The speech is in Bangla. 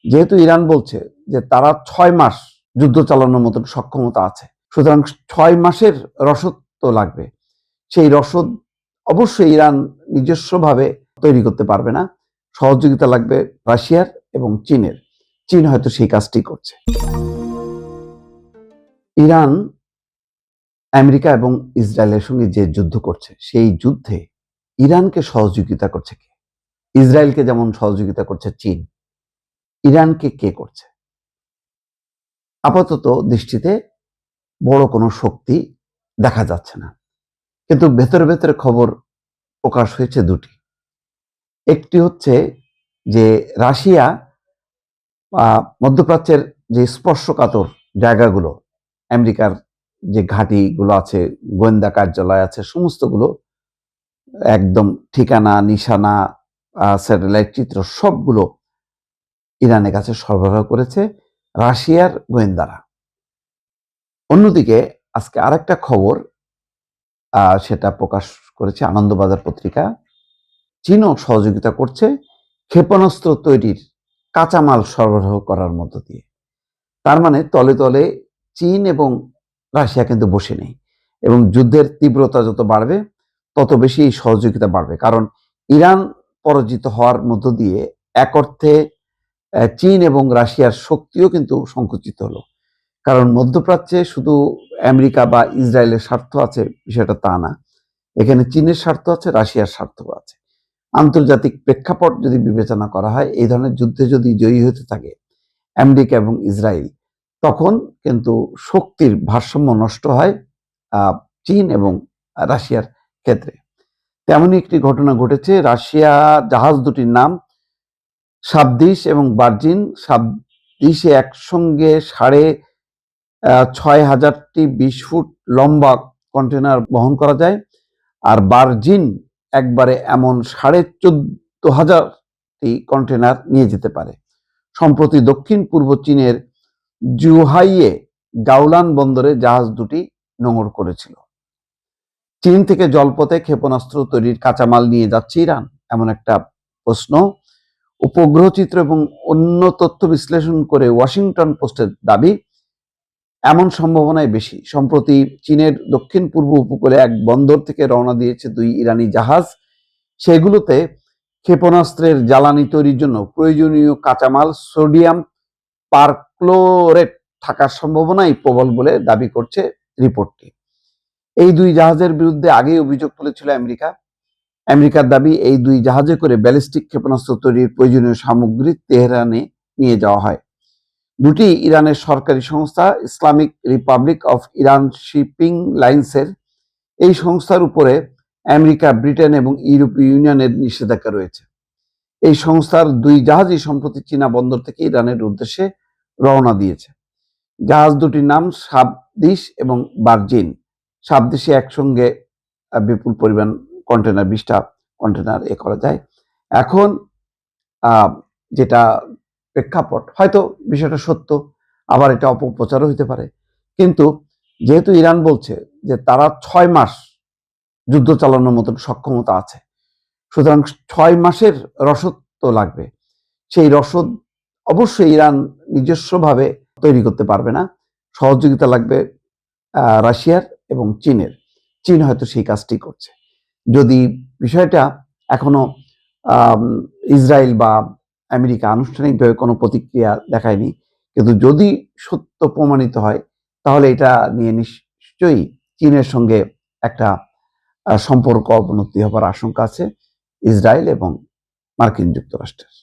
যেহেতু ইরান বলছে যে তারা 6 মাস যুদ্ধ চালানোর মতন সক্ষমতা আছে, সুতরাং 6 মাসের রসদ তো লাগবে। সেই রসদ অবশ্যই ইরান নিজস্বভাবে তৈরি করতে পারবে না, সহযোগিতা লাগবে রাশিয়ার এবং চীনের। চীন হয়তো সেই কাজটি করছে। ইরান আমেরিকা এবং ইসরায়েলের সঙ্গে যে যুদ্ধ করছে, সেই যুদ্ধে ইরানকে সহযোগিতা করছে কে? ইসরায়েলকে যেমন সহযোগিতা করছে চীন, ইরানকে কে করছে? আপাতত দৃষ্টিতে বড় কোনো শক্তি দেখা যাচ্ছে না, কিন্তু ভেতরে ভেতরে খবর প্রকাশ হয়েছে দুটি। একটি হচ্ছে যে রাশিয়া মধ্যপ্রাচ্যের যে স্পর্শকাতর জায়গাগুলো, আমেরিকার যে ঘাঁটিগুলো আছে, গোয়েন্দা কার্যালয় আছে, সমস্তগুলো একদম ঠিকানা, নিশানা, স্যাটেলাইট চিত্র সবগুলো ইরানের কাছে সরবরাহ করেছে রাশিয়ার গোয়েন্দারা। অন্যদিকে আজকে আরেকটা খবর সেটা প্রকাশ করেছে আনন্দবাজার পত্রিকা, চীনও সহযোগিতা করছে ক্ষেপণাস্ত্র তৈরির কাঁচামাল সরবরাহ করার মধ্য দিয়ে। তার মানে তলে তলে চীন এবং রাশিয়া কিন্তু বসে নেই, এবং যুদ্ধের তীব্রতা যত বাড়বে তত বেশি এই সহযোগিতা বাড়বে। কারণ ইরান পরাজিত হওয়ার মধ্য দিয়ে এক অর্থে চীন এবং রাশিয়ার শক্তিও কিন্তু সংকুচিত হলো। কারণ মধ্যপ্রাচ্যে শুধু আমেরিকা বা ইসরায়েলের স্বার্থ আছে বিষয়টা তা না, এখানে চীনের স্বার্থ আছে, রাশিয়ার স্বার্থ আছে। আন্তর্জাতিক প্রেক্ষাপট যদি বিবেচনা করা হয়, এই ধরনের যুদ্ধে যদি জয়ী হতে থাকে আমেরিকা এবং ইসরায়েল, তখন কিন্তু শক্তির ভারসাম্য নষ্ট হয় চীন এবং রাশিয়ার ক্ষেত্রে। তেমনই একটি ঘটনা ঘটেছে। রাশিয়া জাহাজ দুটির নাম সাবদিস এবং ভার্জিন। সাবদিসে একসঙ্গে 6,500টি 20 ফুট লম্বা কন্টেনার বহন করা যায়, আর ভার্জিন একবারে এমন 14,500টি কন্টেনার নিয়ে যেতে পারে। সম্প্রতি দক্ষিণ পূর্ব চীনের জুহাইয়ে গাওলান বন্দরে জাহাজ দুটি নোঙর করেছিল। চীন থেকে জলপথে ক্ষেপণাস্ত্র তৈরির কাঁচামাল নিয়ে যাচ্ছে ইরান, এমন একটা প্রশ্ন উপগ্রহ চিত্র এবং অন্য তথ্য বিশ্লেষণ করে ওয়াশিংটন পোস্টের দাবি এমন সম্ভাবনাই বেশি। সম্প্রতি চীনের দক্ষিণ পূর্ব উপকূলে এক বন্দর থেকে রওনা দিয়েছে 2 ইরানি জাহাজ। সেগুলোতে ক্ষেপণাস্ত্রের জ্বালানি তৈরির জন্য প্রয়োজনীয় কাঁচামাল সোডিয়াম পারক্লোরেট থাকার সম্ভাবনাই প্রবল বলে দাবি করছে রিপোর্টটি। এই 2 জাহাজের বিরুদ্ধে আগেই অভিযোগ তুলেছিল আমেরিকা। আমেরিকার দাবি, এই 2 জাহাজে করে ব্যালিস্টিক ক্ষেপণাস্ত্র তৈরির প্রয়োজনীয় সামগ্রী তেহরানে নিয়ে যাওয়া হয়। দুটি ইরানের সরকারি সংস্থা Islamic Republic of Iran shipping লাইন্সের এই সংস্থার উপরে আমেরিকা, ব্রিটেন এবং ইউরোপীয় ইউনিয়নের নিষেধাজ্ঞা রয়েছে। এই সংস্থার 2 জাহাজই সম্প্রতি চীনা বন্দর থেকে ইরানের উদ্দেশ্যে রওনা দিয়েছে। জাহাজ দুটির নাম সাবদিস এবং ভার্জিন। সাবদিসে একসঙ্গে বিপুল পরিমাণ কন্টেনার, 20টা কন্টেনার করা যায়। এখন যেটা প্রেক্ষাপট, হয়তো বিষয়টা সত্য, আবার এটা অপপ্রচারও হতে পারে, কিন্তু যেহেতু ইরান বলছে যে তারা 6 মাস যুদ্ধ চালানোর মতন সক্ষমতা আছে, সুতরাং 6 মাসের রসদ তো লাগবে। সেই রসদ অবশ্যই ইরান নিজস্বভাবে তৈরি করতে পারবে না, সহযোগিতা লাগবে রাশিয়ার এবং চীনের। চীন হয়তো সেই কাজটি করছে। যদি বিষয়টা এখনো ইসরায়েল বা আমেরিকা আনুষ্ঠানিকভাবে কোনো প্রতিক্রিয়া দেখায়নি, কিন্তু যদি সত্য প্রমাণিত হয় তাহলে এটা নিয়ে নিশ্চয়ই চীনের সঙ্গে একটা সম্পর্ক অবনতি হবার আশঙ্কা আছে ইসরায়েল এবং মার্কিন যুক্তরাষ্ট্রের।